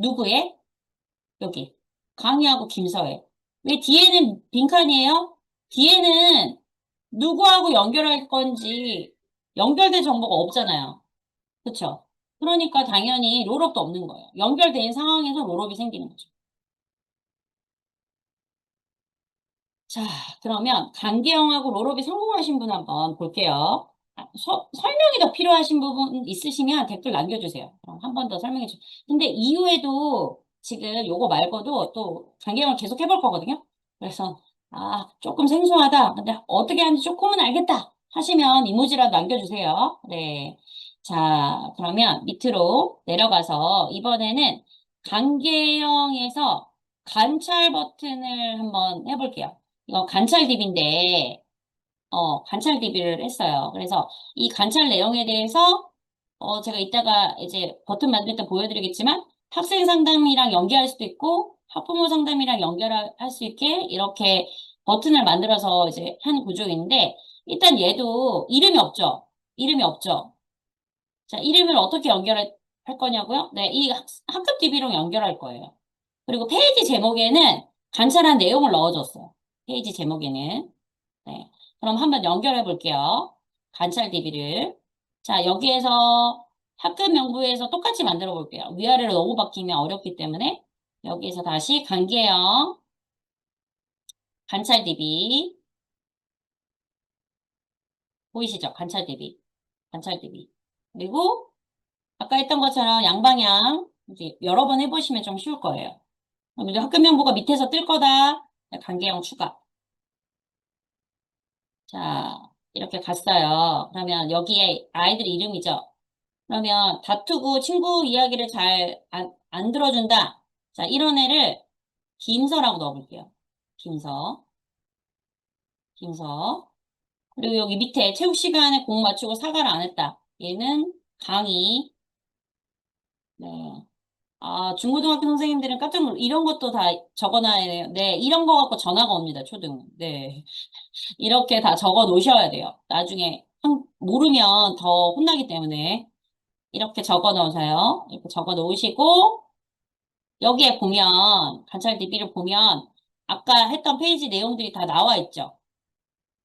누구의? 여기. 강희하고 김서혜. 왜 뒤에는 빈칸이에요? 뒤에는 누구하고 연결할 건지 연결된 정보가 없잖아요. 그쵸? 그러니까 당연히 롤업도 없는 거예요. 연결된 상황에서 롤업이 생기는 거죠. 자, 그러면 강계영하고 롤업이 성공하신 분 한번 볼게요. 설명이 더 필요하신 부분 있으시면 댓글 남겨주세요. 그럼 한 번 더 설명해 주세요. 근데 이후에도 지금 요거 말고도 또 강계영을 계속 해볼 거거든요. 그래서 조금 생소하다. 근데 어떻게 하는지 조금은 알겠다 하시면 이모지라도 남겨주세요. 네. 자, 그러면 밑으로 내려가서 이번에는 강계영에서 관찰 버튼을 한번 해볼게요. 이거 관찰 DB인데, 관찰 DB를 했어요. 그래서 이 관찰 내용에 대해서, 제가 이따가 이제 버튼 만들 때 보여드리겠지만, 학생 상담이랑 연계할 수도 있고, 학부모 상담이랑 연결할 수 있게 이렇게 버튼을 만들어서 이제 한 구조인데, 일단 얘도 이름이 없죠? 이름이 없죠? 자, 이름을 어떻게 할 거냐고요? 네, 이 학급 DB로 연결할 거예요. 그리고 페이지 제목에는 관찰한 내용을 넣어줬어요. 페이지 제목에는. 네. 그럼 한번 연결해 볼게요. 관찰 DB를. 자, 여기에서 학급 명부에서 똑같이 만들어 볼게요. 위아래로 너무 바뀌면 어렵기 때문에 여기에서 다시 강계영 관찰 DB 보이시죠? 관찰 DB. 관찰 DB. 그리고 아까 했던 것처럼 양방향 이제 여러 번 해보시면 좀 쉬울 거예요. 그럼 이제 학급 명부가 밑에서 뜰 거다. 강계영 추가. 자, 이렇게 갔어요. 그러면 여기에 아이들 이름이죠. 그러면 다투고 친구 이야기를 잘 안 들어준다. 자, 이런 애를 김서라고 넣어볼게요. 김서, 김서. 그리고 여기 밑에 체육 시간에 공 맞추고 사과를 안 했다. 얘는 강의. 네. 중고등학교 선생님들은 깜짝 이런 것도 다 적어놔야 돼요. 네, 이런 거 갖고 전화가 옵니다, 초등. 네. 이렇게 다 적어 놓으셔야 돼요. 나중에 모르면 더 혼나기 때문에 이렇게 적어 놓으세요. 이렇게 적어 놓으시고 여기에 보면 관찰 DB를 보면 아까 했던 페이지 내용들이 다 나와 있죠.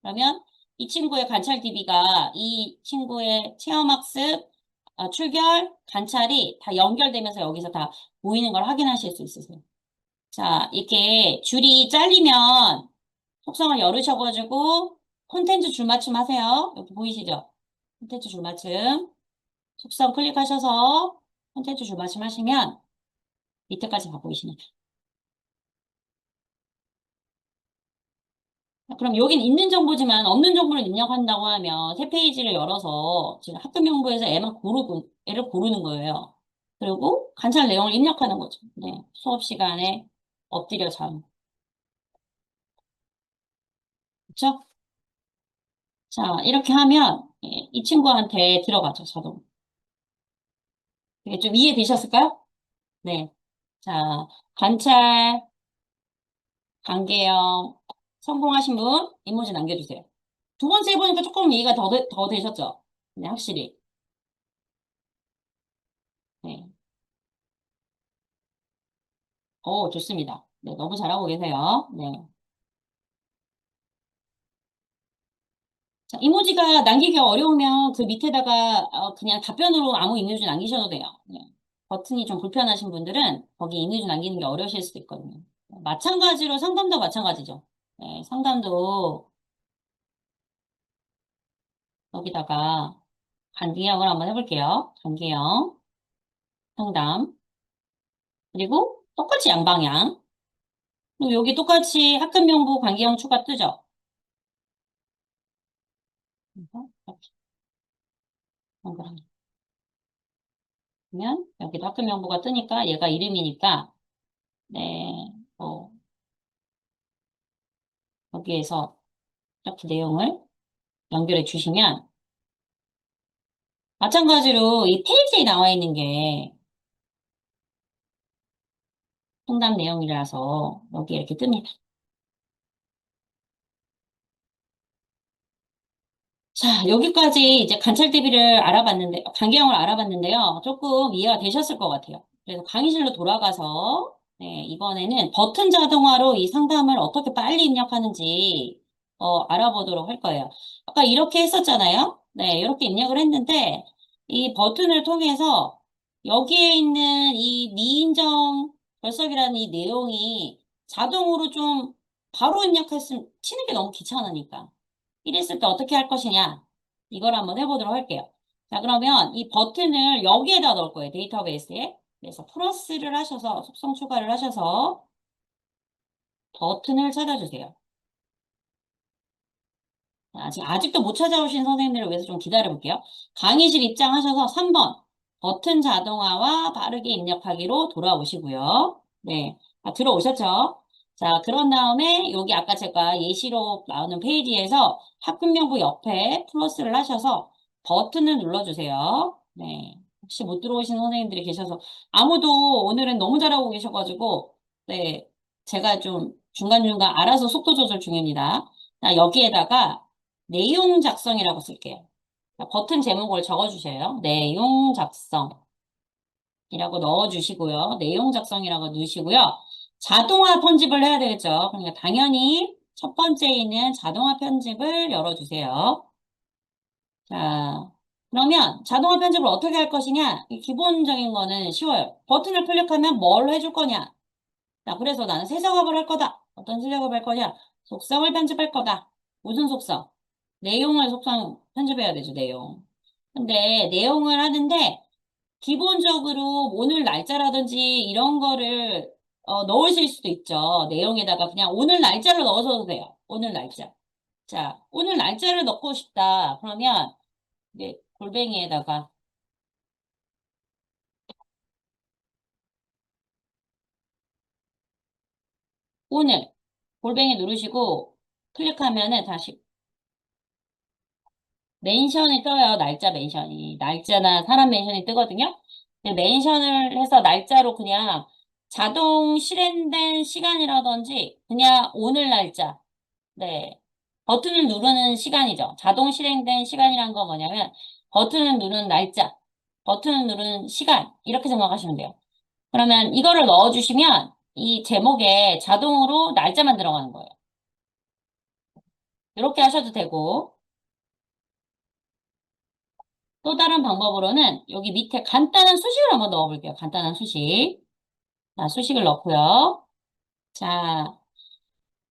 그러면 이 친구의 관찰 DB가 이 친구의 체험학습, 출결, 관찰이 다 연결되면서 여기서 다 보이는 걸 확인하실 수 있으세요. 자, 이렇게 줄이 잘리면 속성을 열으셔가지고 콘텐츠 줄맞춤 하세요. 여기 보이시죠? 콘텐츠 줄맞춤. 속성 클릭하셔서 콘텐츠 줄맞춤 하시면 밑에까지 가 보이시네요. 그럼 여긴 있는 정보지만 없는 정보를 입력한다고 하면 새 페이지를 열어서 지금 학급 명부에서 애를 고르는 거예요. 그리고 관찰 내용을 입력하는 거죠. 네. 수업 시간에 엎드려 잠. 그쵸? 자, 이렇게 하면 이 친구한테 들어가죠, 자동. 이게 좀 이해되셨을까요? 네. 자, 관찰, 관계형, 성공하신 분, 이모지 남겨주세요. 두 번째 해보니까 조금 이해가 더 되셨죠? 네, 확실히. 네. 좋습니다. 네, 너무 잘하고 계세요. 네. 자, 이모지가 남기기가 어려우면 그 밑에다가 그냥 답변으로 아무 이미지 남기셔도 돼요. 네. 버튼이 좀 불편하신 분들은 거기 이미지 남기는 게 어려우실 수도 있거든요. 마찬가지로 상담도 마찬가지죠. 네, 상담도 여기다가 간기형을 한번 해볼게요. 간기형, 상담, 그리고 똑같이 양방향. 그리고 여기 똑같이 학급명부 관계형 추가 뜨죠? 그래서 이렇게 동그라미. 그러면 여기도 학급명부가 뜨니까 얘가 이름이니까 네, 여기에서 이렇게 내용을 연결해 주시면 마찬가지로 이 페이지에 나와 있는 게 상담 내용이라서 여기 이렇게 뜹니다. 자, 여기까지 이제 관찰 대비를 알아봤는데, 관계형을 알아봤는데요. 조금 이해가 되셨을 것 같아요. 그래서 강의실로 돌아가서 네, 이번에는 버튼 자동화로 이 상담을 어떻게 빨리 입력하는지 알아보도록 할 거예요. 아까 이렇게 했었잖아요. 네, 이렇게 입력을 했는데 이 버튼을 통해서 여기에 있는 이 미인정 결석이라는 이 내용이 자동으로 좀 바로 입력했으면 치는 게 너무 귀찮으니까. 이랬을 때 어떻게 할 것이냐? 이걸 한번 해보도록 할게요. 자, 그러면 이 버튼을 여기에다 넣을 거예요. 데이터베이스에. 그래서 플러스를 하셔서 속성 추가를 하셔서 버튼을 찾아주세요. 아직도 못 찾아오신 선생님들을 위해서 좀 기다려 볼게요. 강의실 입장하셔서 3번 버튼 자동화와 빠르게 입력하기로 돌아오시고요. 네, 들어오셨죠? 자, 그런 다음에 여기 아까 제가 예시로 나오는 페이지에서 학급명부 옆에 플러스를 하셔서 버튼을 눌러주세요. 네, 혹시 못 들어오신 선생님들이 계셔서 아무도 오늘은 너무 잘하고 계셔가지고 네, 제가 좀 중간중간 알아서 속도 조절 중입니다. 자, 여기에다가 내용 작성이라고 쓸게요. 버튼 제목을 적어주셔요. 내용 작성이라고 넣어주시고요. 내용 작성이라고 넣으시고요. 자동화 편집을 해야 되겠죠. 그러니까 당연히 첫 번째에는 자동화 편집을 열어주세요. 자, 그러면 자동화 편집을 어떻게 할 것이냐? 이 기본적인 거는 쉬워요. 버튼을 클릭하면 뭘 해줄 거냐? 자, 그래서 나는 새 작업을 할 거다. 어떤 새 작업을 할 거냐? 속성을 편집할 거다. 무슨 속성? 내용을 속성 편집해야 되죠, 내용. 근데 내용을 하는데 기본적으로 오늘 날짜라든지 이런 거를 넣으실 수도 있죠. 내용에다가 그냥 오늘 날짜를 넣어줘도 돼요. 오늘 날짜. 자, 오늘 날짜를 넣고 싶다. 그러면 이제 골뱅이에다가 오늘 골뱅이 누르시고 클릭하면은 다시 멘션이 떠요. 날짜 멘션이. 날짜나 사람 멘션이 뜨거든요. 근데 멘션을 해서 날짜로 그냥 자동 실행된 시간이라든지 그냥 오늘 날짜. 네. 버튼을 누르는 시간이죠. 자동 실행된 시간이란 건 뭐냐면 버튼을 누르는 날짜, 버튼을 누르는 시간 이렇게 생각하시면 돼요. 그러면 이거를 넣어주시면 이 제목에 자동으로 날짜만 들어가는 거예요. 이렇게 하셔도 되고 또 다른 방법으로는 여기 밑에 간단한 수식을 한번 넣어볼게요. 간단한 수식. 자, 수식을 넣고요. 자,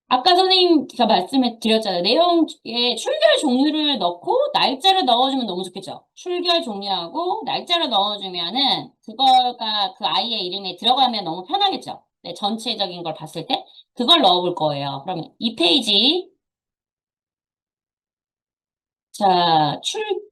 아까 선생님께서 말씀을 드렸잖아요. 내용에 출결 종류를 넣고 날짜를 넣어주면 너무 좋겠죠. 출결 종류하고 날짜를 넣어주면은 그거가 그 아이의 이름에 들어가면 너무 편하겠죠. 네, 전체적인 걸 봤을 때 그걸 넣어볼 거예요. 그러면 이 페이지 자,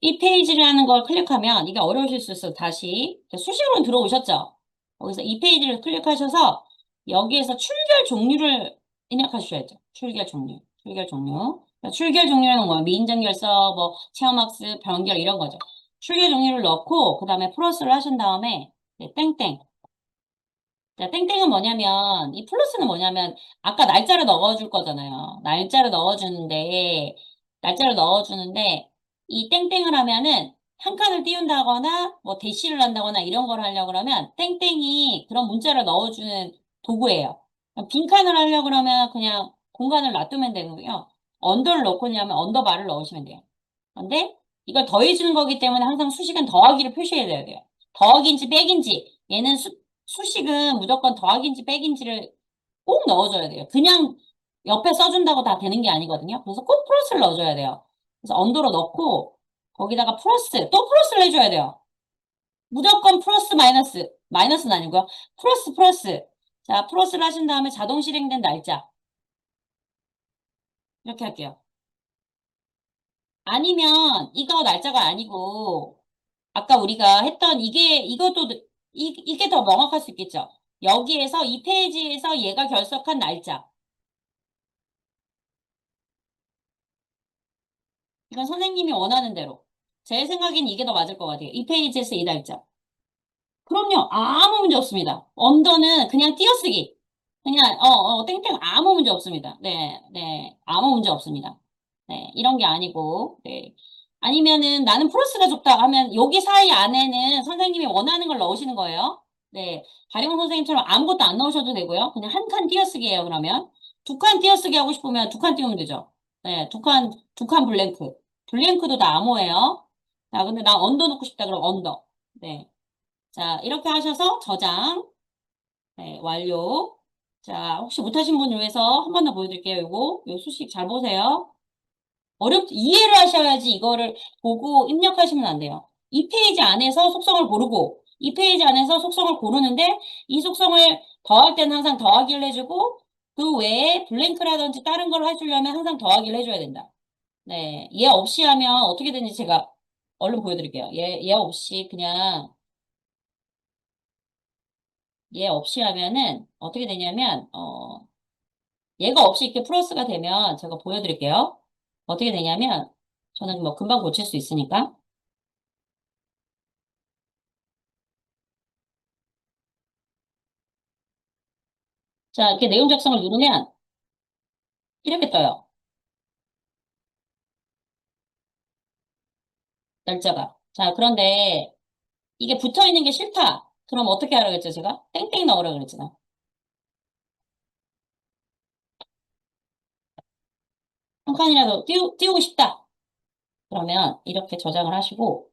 이 페이지라는 걸 클릭하면 이게 어려우실 수 있어서 다시 수식으로 들어오셨죠? 거기서 이 페이지를 클릭하셔서 여기에서 출결 종류를 입력하셔야죠. 출결 종류. 출결 종류. 그러니까 출결 종류는 뭐 미인정결서, 뭐 체험학습, 변결 이런 거죠. 출결 종류를 넣고 그 다음에 플러스를 하신 다음에 네, 땡땡. 자, 땡땡은 뭐냐면, 이 플러스는 뭐냐면, 아까 날짜를 넣어주는데, 이 땡땡을 하면은, 한 칸을 띄운다거나, 뭐, 대시를 한다거나, 이런 걸 하려고 그러면, 땡땡이 그런 문자를 넣어주는 도구예요. 빈 칸을 하려고 그러면, 그냥 공간을 놔두면 되고요. 언더를 넣고냐면, 언더바를 넣으시면 돼요. 근데, 이걸 더해주는 거기 때문에 항상 수식은 더하기를 표시해야 돼요. 더하기인지 빼기인지, 얘는 수식은 무조건 더하기인지 빼기인지를 꼭 넣어줘야 돼요. 그냥 옆에 써준다고 다 되는 게 아니거든요. 그래서 꼭 플러스를 넣어줘야 돼요. 그래서 언더로 넣고 거기다가 플러스, 또 플러스를 해줘야 돼요. 무조건 플러스 마이너스, 마이너스는 아니고요. 플러스 플러스. 자, 플러스를 하신 다음에 자동 실행된 날짜. 이렇게 할게요. 아니면 이거 날짜가 아니고 아까 우리가 했던 이것도 이게 더 명확할 수 있겠죠. 여기에서 이 페이지에서 얘가 결석한 날짜. 이건 선생님이 원하는 대로. 제 생각엔 이게 더 맞을 것 같아요. 이 페이지에서 이 날짜. 그럼요. 아무 문제 없습니다. 언더는 그냥 띄어쓰기. 그냥, 땡땡 아무 문제 없습니다. 네, 네. 아무 문제 없습니다. 네, 이런 게 아니고, 네. 아니면은 나는 플러스가 좋다 하면 여기 사이 안에는 선생님이 원하는 걸 넣으시는 거예요. 네. 가령 선생님처럼 아무것도 안 넣으셔도 되고요. 그냥 한 칸 띄어쓰기예요, 그러면. 두 칸 띄어쓰기 하고 싶으면 두 칸 띄우면 되죠. 네, 두 칸 블랭크. 블랭크도 다 암호예요. 자, 근데 나 언더 넣고 싶다, 그럼 언더. 네. 자, 이렇게 하셔서 저장. 네, 완료. 자, 혹시 못하신 분을 위해서 한 번 더 보여드릴게요. 요 수식 잘 보세요. 이해를 하셔야지 이거를 보고 입력하시면 안 돼요. 이 페이지 안에서 속성을 고르고, 이 페이지 안에서 속성을 고르는데, 이 속성을 더할 때는 항상 더하기를 해주고, 그 외에 블랭크라든지 다른 걸 해주려면 항상 더하기를 해줘야 된다. 네. 얘 없이 하면 어떻게 되는지 제가 얼른 보여드릴게요. 얘 없이 그냥, 얘 없이 하면은 어떻게 되냐면, 얘가 없이 이렇게 플러스가 되면 제가 보여드릴게요. 어떻게 되냐면, 저는 뭐 금방 고칠 수 있으니까. 자, 이렇게 내용 작성을 누르면 이렇게 떠요. 날짜가. 자, 그런데 이게 붙어 있는 게 싫다. 그럼 어떻게 하라고 했죠, 제가? 땡땡 넣으라고 그랬잖아. 한 칸이라도 띄우고 싶다. 그러면 이렇게 저장을 하시고,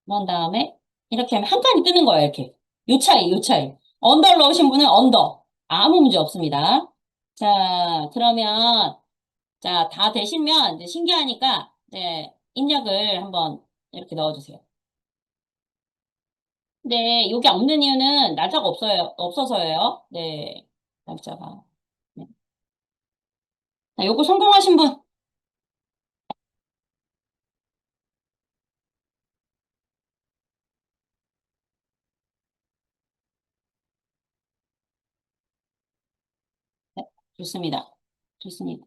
그런 다음에 이렇게 하면 한 칸이 뜨는 거예요, 이렇게. 요 차이, 요 차이. 언더 넣으신 분은 언더. 아무 문제 없습니다. 자, 그러면, 자, 다 되시면 이제 신기하니까, 이제 입력을 한번 이렇게 넣어주세요. 네, 여기 없는 이유는 날짜가 없어서예요. 네, 날짜가. 네. 자, 요거 성공하신 분, 네, 좋습니다. 좋습니다.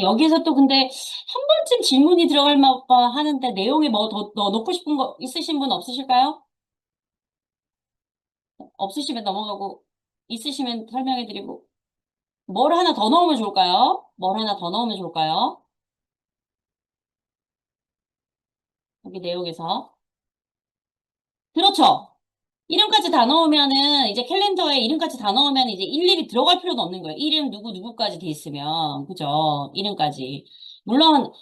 여기서 또 근데 한 번쯤 질문이 들어갈 만가 하는데 내용에 뭐 더 넣고 싶은 거 있으신 분 없으실까요? 없으시면 넘어가고, 있으시면 설명해드리고, 뭘 하나 더 넣으면 좋을까요? 뭘 하나 더 넣으면 좋을까요? 여기 내용에서. 그렇죠. 이름까지 다 넣으면은 이제 캘린더에 이름까지 다 넣으면 이제 일일이 들어갈 필요도 없는 거예요. 이름 누구까지 돼 있으면 그죠? 이름까지. 물론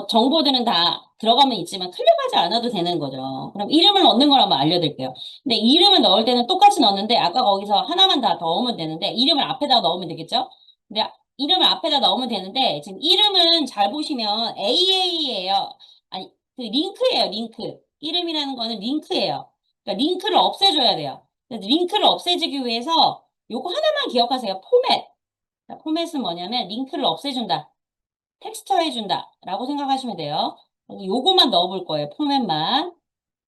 정보들은 다 들어가면 있지만 클릭하지 않아도 되는 거죠. 그럼 이름을 넣는 걸 한번 알려드릴게요. 근데 이름을 넣을 때는 똑같이 넣는데 아까 거기서 하나만 다 넣으면 되는데 이름을 앞에다 넣으면 되겠죠? 근데 이름을 앞에다 넣으면 되는데 지금 이름은 잘 보시면 AA예요. 아니 그 링크예요. 링크. 이름이라는 거는 링크예요. 그러니까 링크를 없애줘야 돼요. 그래서 링크를 없애주기 위해서 요거 하나만 기억하세요. 포맷. 자, 포맷은 뭐냐면 링크를 없애준다. 텍스처 해준다. 라고 생각하시면 돼요. 그래서 요거만 넣어볼 거예요. 포맷만.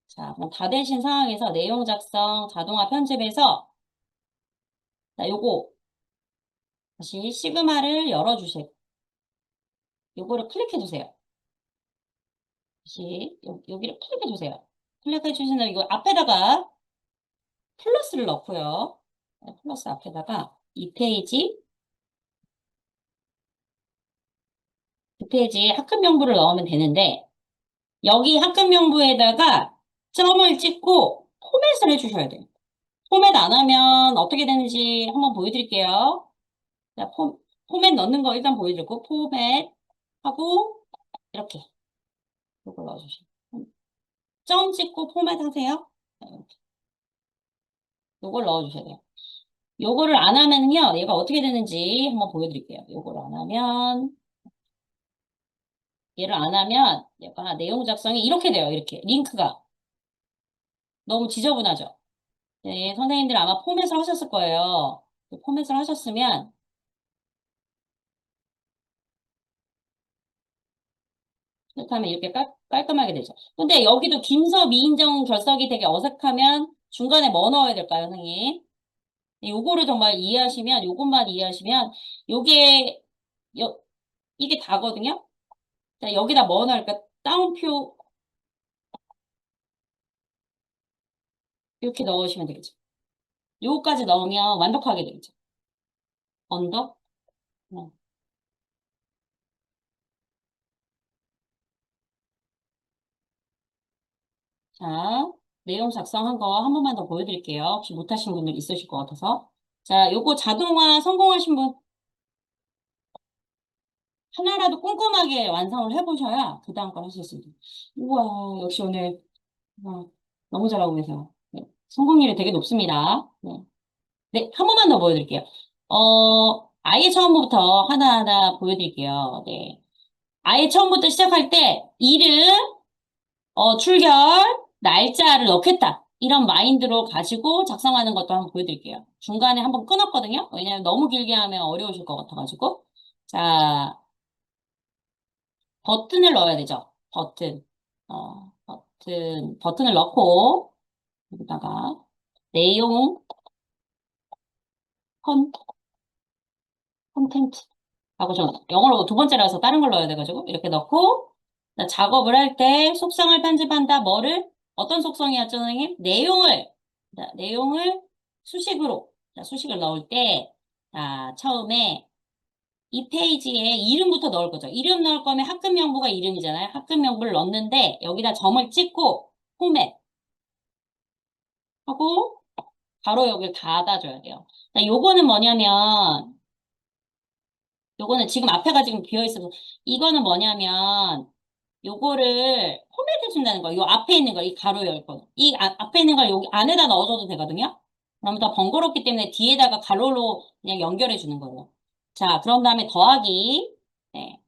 자, 그럼 다 되신 상황에서 내용 작성, 자동화 편집에서 자, 요거 다시 시그마를 열어주세요. 요거를 클릭해주세요. 다시 여기를 클릭해주세요. 클릭해주신 다음에 이거 앞에다가 플러스를 넣고요. 네, 플러스 앞에다가 이 페이지 그 페이지에 학급 명부를 넣으면 되는데 여기 학급 명부에다가 점을 찍고 포맷을 해주셔야 돼요. 포맷 안 하면 어떻게 되는지 한번 보여드릴게요. 자, 포맷 넣는 거 일단 보여드리고 포맷 하고 이렇게 이거 넣어주세요. 점 찍고 포맷 하세요. 자, 이렇게. 요걸 넣어주셔야 돼요. 요거를 안 하면요 얘가 어떻게 되는지 한번 보여드릴게요. 요걸 안 하면 얘를 안 하면 얘가 내용 작성이 이렇게 돼요. 이렇게 링크가 너무 지저분하죠. 네, 선생님들 아마 포맷을 하셨을 거예요. 그 포맷을 하셨으면 이렇게 하면 이렇게 깔끔하게 되죠. 근데 여기도 김서, 미인정, 결석이 되게 어색하면 중간에 뭐 넣어야 될까요, 선생님? 네, 요거를 정말 이해하시면, 요것만 이해하시면, 요게, 요, 이게 다거든요? 자, 여기다 뭐 넣을까? 따옴표, 이렇게 넣으시면 되겠죠. 요거까지 넣으면 완벽하게 되겠죠. 언더? 네. 자. 내용 작성한 거 한 번만 더 보여드릴게요. 혹시 못하신 분들 있으실 것 같아서. 자, 요거 자동화 성공하신 분 하나라도 꼼꼼하게 완성을 해보셔야 그 다음 걸 할 수 있습니다. 우와, 역시 오늘 너무 잘하고 계세요. 네, 성공률이 되게 높습니다. 네. 네, 한 번만 더 보여드릴게요. 아예 처음부터 하나하나 보여드릴게요. 네. 아예 처음부터 시작할 때, 이름, 출결, 날짜를 넣겠다. 이런 마인드로 가지고 작성하는 것도 한번 보여드릴게요. 중간에 한번 끊었거든요. 왜냐면 너무 길게 하면 어려우실 것 같아가지고. 자, 버튼을 넣어야 되죠. 버튼. 버튼을 넣고, 여기다가, 내용, 컨, 콘텐츠. 하고 저 영어로 두 번째라서 다른 걸 넣어야 돼가지고 이렇게 넣고 자, 작업을 할 때 속성을 편집한다. 뭐를? 어떤 속성이었죠, 선생님? 내용을 자, 내용을 수식으로 자, 수식을 넣을 때 자, 처음에 이 페이지에 이름부터 넣을 거죠. 이름 넣을 거면 학급 명부가 이름이잖아요. 학급 명부를 넣는데 여기다 점을 찍고 포맷 하고 바로 여기를 닫아줘야 돼요. 자, 요거는 뭐냐면 요거는 지금 앞에가 지금 비어 있어서 이거는 뭐냐면 요거를 포맷해 준다는 거예요. 요 앞에 있는 거, 이 가로 열 거. 이 앞에 있는 걸 여기 안에다 넣어줘도 되거든요. 그러면 더 번거롭기 때문에 뒤에다가 가로로 그냥 연결해 주는 거예요. 자, 그런 다음에 더하기. 네,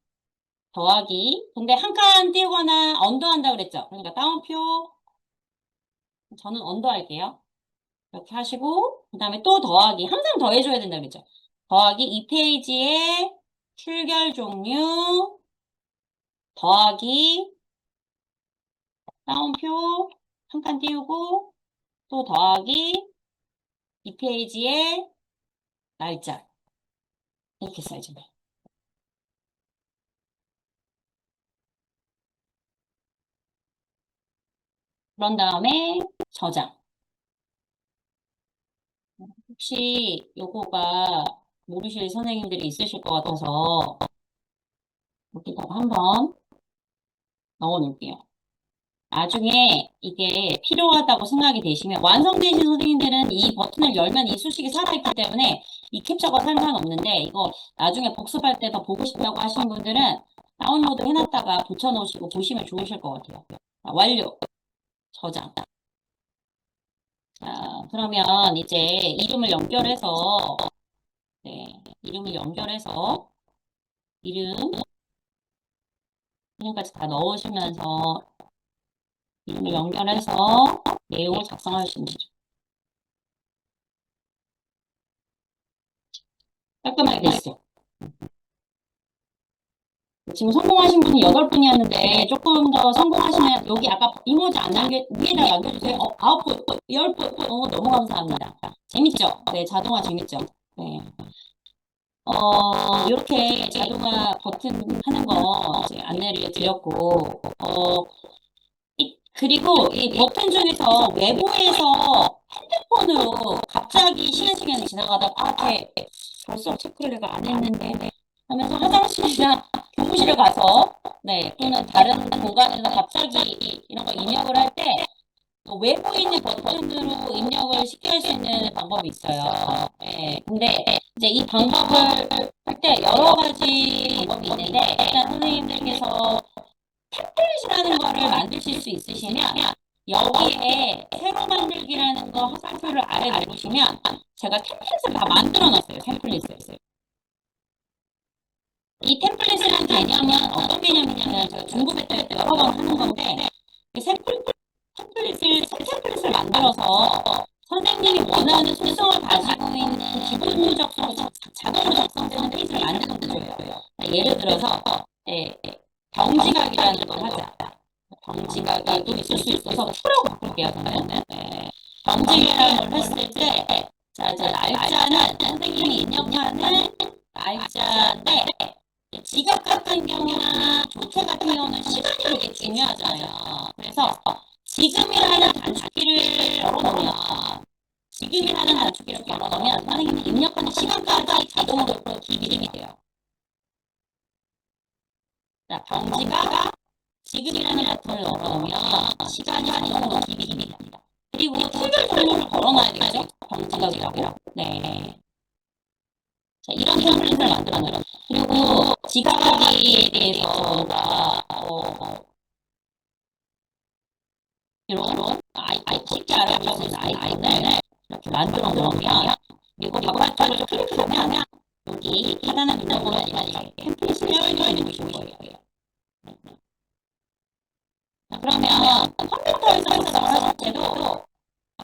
더하기. 근데 한 칸 띄우거나 언더한다 그랬죠. 그러니까 따옴표. 저는 언더 할게요. 이렇게 하시고 그다음에 또 더하기. 항상 더해줘야 된다 그랬죠. 더하기 이 페이지에 출결 종류 더하기 따옴표 한 칸 띄우고 또 더하기 이 페이지에 날짜 이렇게 써야죠. 그런 다음에 저장. 혹시 요거가 모르실 선생님들이 있으실 것 같아서 여기다가 한번 넣어 놓을게요. 나중에 이게 필요하다고 생각이 되시면 완성되신 선생님들은 이 버튼을 열면 이 수식이 살아있기 때문에 이 캡처가 상관없는데 이거 나중에 복습할 때 더 보고 싶다고 하시는 분들은 다운로드 해놨다가 붙여놓으시고 보시면 좋으실 것 같아요. 자, 완료. 저장. 자, 그러면 이제 이름을 연결해서 네, 이름을 연결해서 이름까지 다 넣으시면서 이름을 연결해서 내용을 작성하시면 되죠. 깔끔하게 됐어요. 지금 성공하신 분이 8분이었는데 조금 더 성공하시면 여기 아까 이모지 안 위에다 남겨주세요. 9분, 10분. 너무 감사합니다. 재밌죠? 네, 자동화 재밌죠? 네. 이렇게 자동화 버튼 하는 거 이제 안내를 드렸고, 그리고 이 버튼 중에서 외부에서 핸드폰으로 갑자기 쉬는 시간이 지나가다가, 벌써 체크를 내가 안 했는데, 하면서 화장실이나 교무실을 가서, 네, 또는 다른 공간에서 갑자기 이런 거 입력을 할 때, 외부에 있는 버튼으로 입력을 쉽게 할 수 있는 방법이 있어요. 네, 근데 이제 이 방법을 할 때 여러 가지 방법이 있는데, 일단 선생님들께서 템플릿이라는 거를 만드실 수 있으시면 여기에 새로 만들기라는 거 화살표를 아래 누르시면 제가 템플릿을 다 만들어 놨어요. 템플릿을. 이 템플릿이라는 개념은 어떤 개념이냐면 제가 중급에 때 여러 번 하는 건데 새 템플릿을 만들어서 선생님이 원하는 속성을 가지고 있는 기본적 자동으로 작성되는 페이지를 만드는 거예요. 예를 들어서 병지각이라는 걸 하자. 병지각이 있을 수 있어서 F라고 바꿀게요. 그러면 병지각을 했을 때 자, 날짜는 선생님이 입력하는 날짜인데 지각 같은 경우나 조퇴 같은 경우는 시간이 되게 중요하잖아요. 그래서 지금이라는 단축키를 걸어놓으면 선생님이 입력하는 시간까지 자동으로 기입이 돼요. 자, 병지각 지금이라는 버튼을 넣어놓으면 시간이 자동으로 기입이 됩니다. 그리고 툴별 정보를 걸어놔야 되겠죠? 지각이라고. 네. 자, 이런 템플릿을 만들어놔요. 그리고 지각하기에 대해서 이런 쉽게 알아볼 수 있는 아이콘을 이렇게 만들어 놓으면, 그리고 바깥쪽을 클릭하면 여기 하단에 눌러보면 이렇게 템플릿이 떠있는 곳이 보여요. 그러면 컴퓨터에서 작성을 하실 때도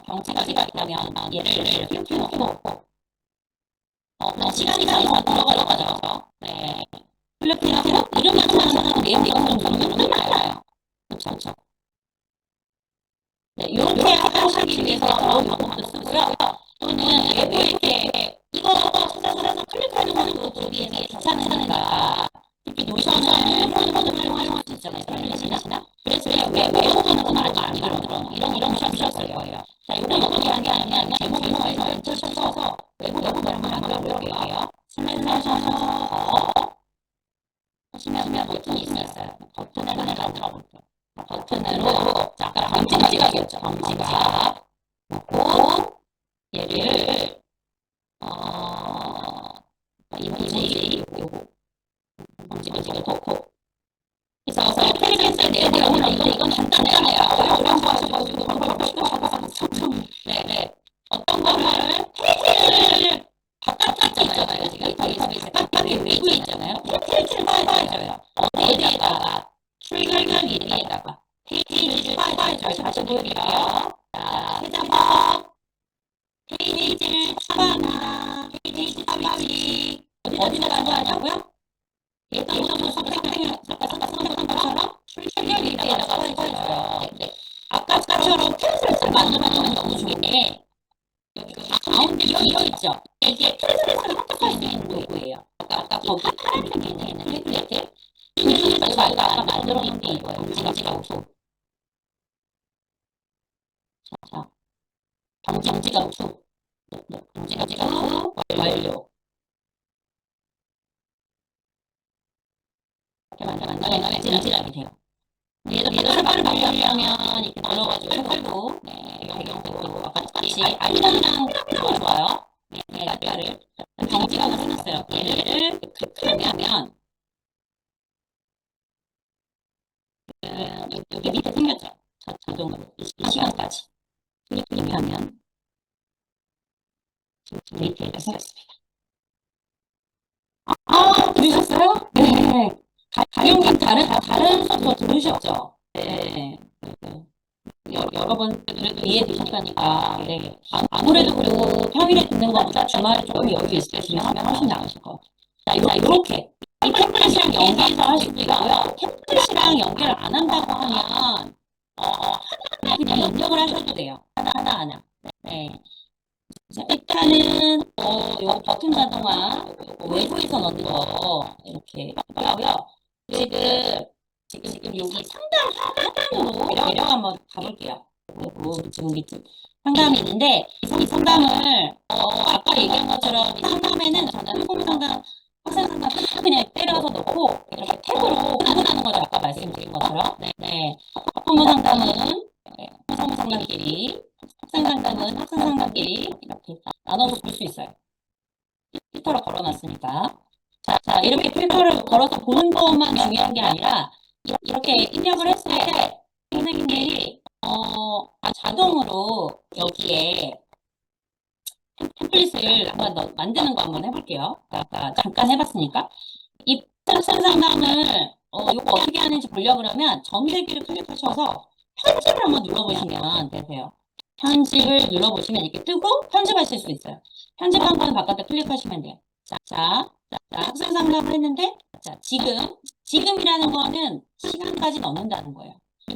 경치가 있다면 얘를 이렇게 켜놓고 시간이 가서 들어가죠. 네. 클릭해서 이름만 찾아서 내용 이것을 누르면 끝나요. 그렇죠. 네, 이렇게 하시기 위해서 방법도 쓰고요. 또는 외부에 이렇게 이거 찾아서 클릭하는 거는 또 뒤에서 귀찮으니까 이렇게 노션을 활용할 수 있잖아요. 그래서 외우는 건 아직 안 만들어. 이런 샷 썼을 거예요. 자, 이런 거 어떻게 하냐면 제목을 쳐서 외부를 한번 만들어볼게요. 슬래시 하시면 버튼이 있어요. 버튼을 만들어 볼게요. 버튼으로 아까 검지각이었죠. 검지각 놓고 얘를 이모지 요거 검지각을 놓고 그래서 클릭했을 때 내용을 이건 간단해요. 어려운 거 하셔가지고 네. 어떤 거를 페이지를 바깥에 있잖아요. 지금 바깥에 외부에 있잖아요. 페이지를 파해줘요. 어디에다가 출결 위에다가 페이지를 파해줘요. 다시 보여드릴게요. 자, 세자법 페이지를 추가합니다. 페이지 스위치 어디다가 하냐고요? 예전부터 선생님이 썼던 것처럼 출결 위에다가 파해줘요. 아까처럼 펜슬을 만들어놓으면 너무 좋은데 여기 가운데 비어있죠? 이게 펜슬을 합격할 수 있는 도구예요. 아까 거기 파란색에 있는 템플릿 제가 아까 만들어놓은 게 이거예요. 지가 우수. 자, 경지가 우수. 경지가 우수. 완료. 이렇게 만들면 찜질하게 돼요. 얘도 빨리 만들려면 이렇게 눌러가지고 헷갈고 배경도 같이 알이랑 좋아요. 네, 날짜를 경지가 생겼어요. 얘를 클릭하면 여기 밑에 생겼죠. 자동으로 이 시간까지 클릭하면 데이터가 생겼습니다. 들으셨어요? 네. 가용님 다른 소프트웨어 들으셨죠? 네. 여러 번 그래도 이해되셨다니까. 네. 아무래도 그리고 평일에 듣는 것보다 주말에 조금 여유 있으시면 하면 훨씬 나으실 거. 자, 이렇게 이 템플릿이랑 연계해서 하시고요. 템플릿이랑 연결을 안 한다고 하면 하나하나 그냥 입력을 하셔도 돼요. 하나하나. 네. 자, 일단은 요 버튼 자동화 외부에서 넣는 거 이렇게 하고요. 지금 여기 상단 하단으로 내려가 한번 가볼게요. 지금 밑에 상담이 있는데 이 상담을 아까 얘기한 것처럼 이 상담에는 저는 학부모 상담, 학생 상담 그냥 때려서 넣고 이렇게 탭으로 구분하는 거죠. 아까 말씀드린 것처럼. 네. 학부모 상담은 학부모 상담끼리, 학생 상담은 학생 상담끼리 이렇게 나눠서 볼 수 있어요. 필터로 걸어놨으니까. 자, 이렇게 필터를 걸어서 보는 것만 중요한 게 아니라 이렇게 입력을 했을 때 선생님들이 자동으로 여기에 템플릿을 한번 만드는 거 한번 해볼게요. 아까 잠깐 해봤으니까 입장 상담을 이거 어떻게 하는지 보려고 그러면 점세기를 클릭하셔서 편집을 한번 눌러보시면 되세요. 편집을 눌러보시면 이렇게 뜨고 편집하실 수 있어요. 편집 한 번 바깥에 클릭하시면 돼요. 자, 학생 상담을 했는데, 자, 지금이라는 거는 시간까지 넣는다는 거예요.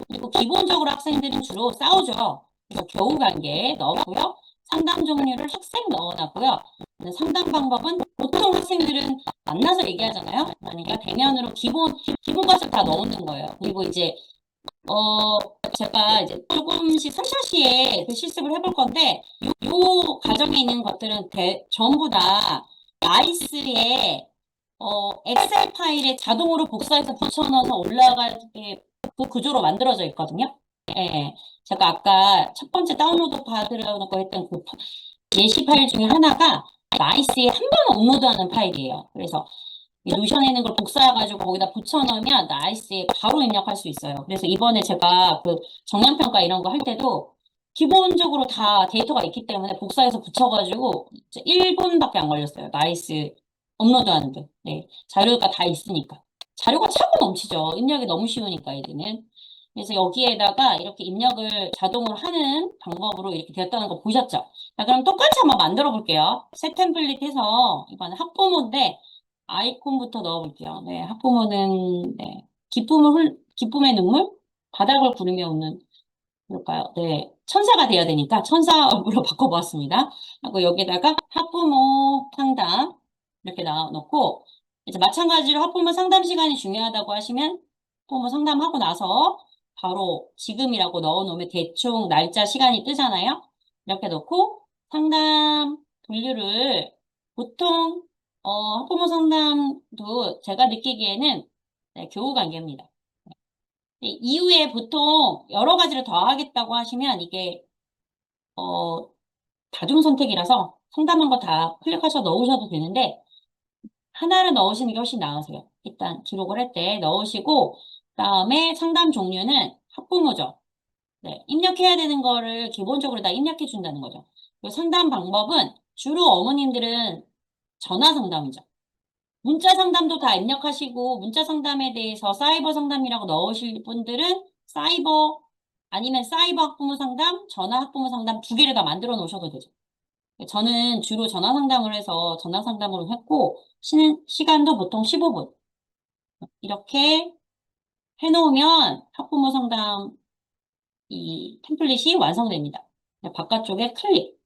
그리고 기본적으로 학생들은 주로 싸우죠. 그래서 겨우 관계 넣었고요. 상담 종류를 학생 넣어놨고요. 상담 방법은 보통 학생들은 만나서 얘기하잖아요. 그러니까 대면으로 기본 것을 다 넣는 거예요. 그리고 이제 제가 이제 조금씩 3차시에 그 실습을 해볼 건데, 요 과정에 있는 것들은 전부 다 나이스에, 엑셀 파일에 자동으로 복사해서 붙여넣어서 올라가게 그 구조로 만들어져 있거든요. 예. 제가 아까 첫 번째 다운로드 받으려고 했던 그 예시 파일 중에 하나가 나이스에 한 번 업로드하는 파일이에요. 그래서 이 노션에 있는 걸 복사해가지고 거기다 붙여넣으면 나이스에 바로 입력할 수 있어요. 그래서 이번에 제가 그 정량평가 이런 거 할 때도 기본적으로 다 데이터가 있기 때문에 복사해서 붙여가지고 1분밖에 안 걸렸어요. 나이스 업로드 하는데. 네. 자료가 다 있으니까. 자료가 차고 넘치죠. 입력이 너무 쉬우니까 이제는. 그래서 여기에다가 이렇게 입력을 자동으로 하는 방법으로 이렇게 되었다는 거 보셨죠? 자, 그럼 똑같이 한번 만들어 볼게요. 새 템플릿 해서 이번에 학부모인데 아이콘부터 넣어볼게요. 네, 학부모는 네, 기쁨의 눈물? 바닥을 구르며 웃는 뭘까요? 네, 천사가 돼야 되니까 천사로 바꿔보았습니다. 하고 여기다가 학부모 상담 이렇게 넣고 이제 마찬가지로 학부모 상담 시간이 중요하다고 하시면 학부모 상담하고 나서 바로 지금이라고 넣어놓으면 대충 날짜 시간이 뜨잖아요. 이렇게 넣고 상담 분류를 보통 학부모 상담도 제가 느끼기에는 네, 교우 관계입니다. 네, 이후에 보통 여러 가지를 더 하겠다고 하시면 이게 어, 다중 선택이라서 상담한 거 다 클릭하셔서 넣으셔도 되는데 하나를 넣으시는 게 훨씬 나으세요. 일단 기록을 할 때 넣으시고 그다음에 상담 종류는 학부모죠. 네, 입력해야 되는 거를 기본적으로 다 입력해 준다는 거죠. 그리고 상담 방법은 주로 어머님들은 전화 상담이죠. 문자 상담도 다 입력하시고 문자 상담에 대해서 사이버 상담이라고 넣으실 분들은 사이버 아니면 사이버 학부모 상담, 전화 학부모 상담 두 개를 다 만들어 놓으셔도 되죠. 저는 주로 전화 상담을 해서 전화 상담으로 했고 쉬는 시간도 보통 15분 이렇게 해놓으면 학부모 상담 이 템플릿이 완성됩니다. 바깥쪽에 클릭.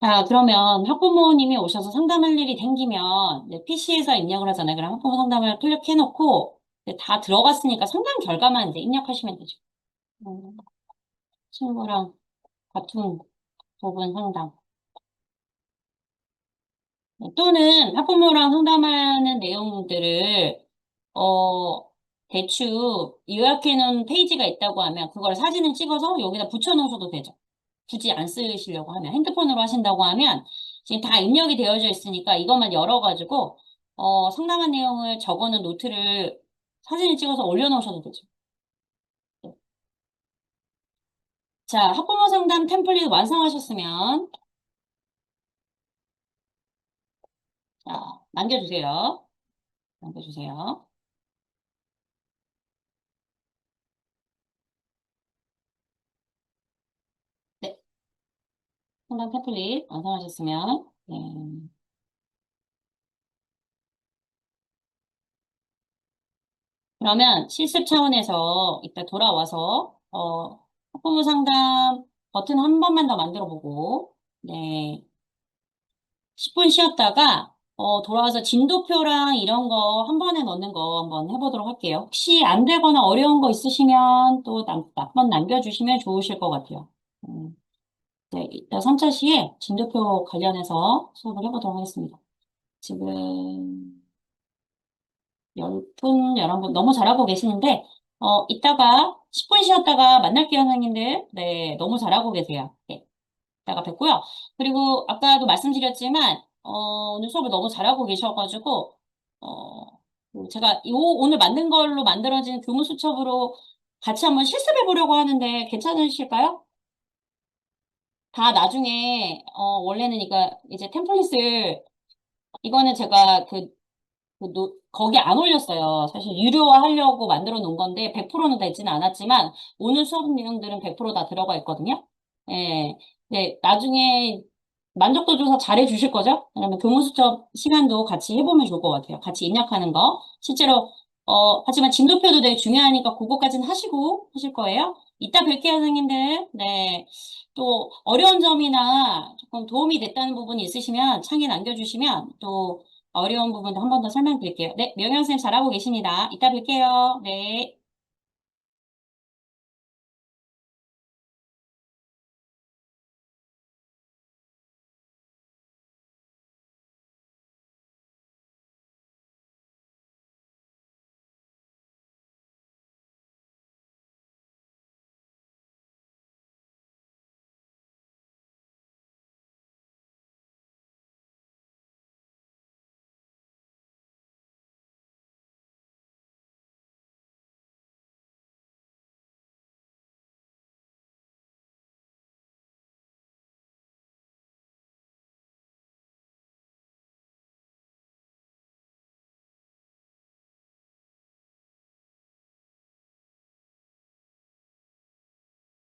자, 그러면 학부모님이 오셔서 상담할 일이 생기면 PC에서 입력을 하잖아요. 그럼 학부모 상담을 클릭해놓고 다 들어갔으니까 상담 결과만 이제 입력하시면 되죠. 음, 친구랑 같은 부분 상담. 또는 학부모랑 상담하는 내용들을 대충 요약해놓은 페이지가 있다고 하면 그걸 사진을 찍어서 여기다 붙여놓으셔도 되죠. 굳이 안 쓰시려고 하면 핸드폰으로 하신다고 하면 지금 다 입력이 되어져 있으니까 이것만 열어가지고 상담한 내용을 적어놓은 노트를 사진을 찍어서 올려놓으셔도 되죠. 자, 학부모 상담 템플릿 완성하셨으면 자, 남겨주세요. 남겨주세요. 네, 상담 템플릿 완성하셨으면 네. 그러면 실습 차원에서 이따 돌아와서 학부모 상담 버튼 한 번만 더 만들어 보고 네 10분 쉬었다가 돌아와서 진도표랑 이런 거 한 번에 넣는 거 한번 해보도록 할게요. 혹시 안 되거나 어려운 거 있으시면 또 한번 남겨주시면 좋으실 것 같아요. 네, 이따 3차 시에 진도표 관련해서 수업을 해보도록 하겠습니다. 지금 10분, 11분 너무 잘하고 계시는데, 이따가 10분 쉬었다가 만날게요, 선생님들. 네, 너무 잘하고 계세요. 네, 이따가 뵙고요. 그리고 아까도 말씀드렸지만, 오늘 수업을 너무 잘하고 계셔가지고, 어, 제가 오늘 만든 걸로 만들어진 교무수첩으로 같이 한번 실습해 보려고 하는데 괜찮으실까요? 다 나중에, 원래는 이제 템플릿을, 이거는 제가 거기 안 올렸어요. 사실 유료화 하려고 만들어 놓은 건데 100%는 되지는 않았지만 오늘 수업 내용들은 100%다 들어가 있거든요. 예. 네, 나중에 만족도 조사 잘 해주실 거죠? 그러면 교무수첩 시간도 같이 해보면 좋을 것 같아요. 같이 입력하는 거. 실제로 하지만 진도표도 되게 중요하니까 그거까지는 하시고 하실 거예요. 이따 뵐게요, 선생님들. 네. 또 어려운 점이나 조금 도움이 됐다는 부분이 있으시면 창에 남겨주시면 또 어려운 부분도 한 번 더 설명드릴게요. 네, 명현 쌤 잘하고 계십니다. 이따 뵐게요. 네.